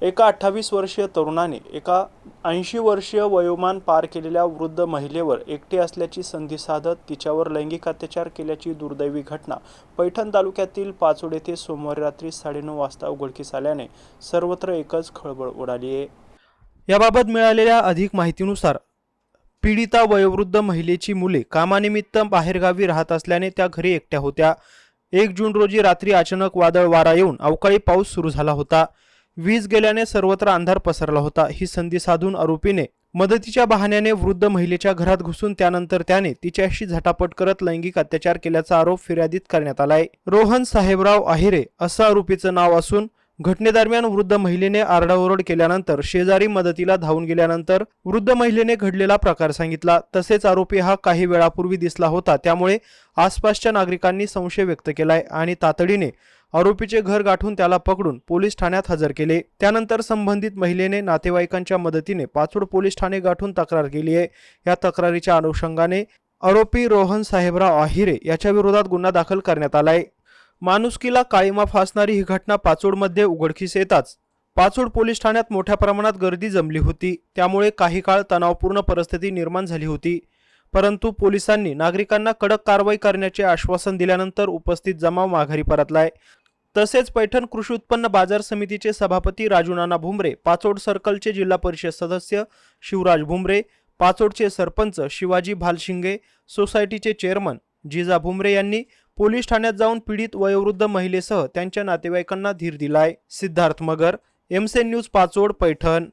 एका 28 वर्षीय तरुणाने एका 80 वर्षीय वयोमान पार केलेल्या वृद्ध महिलेवर एकटे असल्याची संधी साधत तिच्यावर लैंगिक अत्याचार केल्याची दुर्दैवी घटना पैठण तालुक्यातील पाचोड येथे सोमवारी रात्री 9:30 वाजता उघडकीस आल्याने सर्वत्र एकच खळबळ उडाली आहे। याबाबत मिळालेल्या अधिक माहितीनुसार पीडिता वयोवृद्ध महिलेची मुले कामानिमित्त बाहेरगावी राहत असल्याने त्या घरी एकट्या होत्या। 1 जून रोजी रात्री अचानक वादळ वारा येऊन अवकाळी पाऊस सुरू झाला होता। वीज गेल्याने सर्वत्र अंधार पसरला होता। ही संधी साधून आरोपीने मदतीच्या बहाण्याने वृद्ध महिलेच्या घरात घुसून त्यानंतर त्याने तिच्याशी झटापट करत लैंगिक अत्याचार केल्याचा आरोप फिर्यादीत करण्यात आलाय। रोहन साहेबराव आहिरे असं आरोपीचं नाव असून घटनेदरम्यान वृद्ध महिलेने आरडाओरड केल्यानंतर शेजारी मदतीला धावून गेल्यानंतर वृद्ध महिलेने घडलेला प्रकार सांगितला। तसेच आरोपी हा काही वेळापूर्वी दिसला होता, त्यामुळे आसपासच्या नागरिकांनी संशय व्यक्त केलाय आणि तातडीने आरोपीचे घर गाठून त्याला पकडून पोलीस ठाण्यात हजर केले। त्यानंतर संबंधित महिलेने नातेवाईकांच्या मदतीने पाचोड पोलीस ठाणे गाठून तक्रार केली आहे। या तक्रारीच्या अनुषंगाने आरोपी रोहन साहेबराव आहिरे याच्या विरोधात गुन्हा दाखल करण्यात आलाय। माणुसकीला काळीमा फासणारी ही घटना पाचोडमध्ये उघडकीस येताच पाचोड पोलीस ठाण्यात मोठ्या प्रमाणात गर्दी जमली होती। त्यामुळे काही काळ तणावपूर्ण परिस्थिती निर्माण झाली होती, परंतु पोलिसांनी नागरिकांना कडक कारवाई करण्याचे आश्वासन दिल्यानंतर उपस्थित जमाव माघारी परतलाय। तसेच पैठण कृषी उत्पन्न बाजार समितीचे सभापती राजूनाना भुमरे, पाचोड सर्कलचे जिल्हा परिषद सदस्य शिवराज भुमरे, पाचोडचे सरपंच शिवाजी भालशिंगे, सोसायटीचे चेअरमन जिजा भुमरे यांनी पोलीस ठाण्यात जाऊन पीडित वयोवृद्ध महिलेसह त्यांच्या नातेवाईकांना धीर दिलाय। सिद्धार्थ मगर, एमसेन न्यूज, पाचोड, पैठण।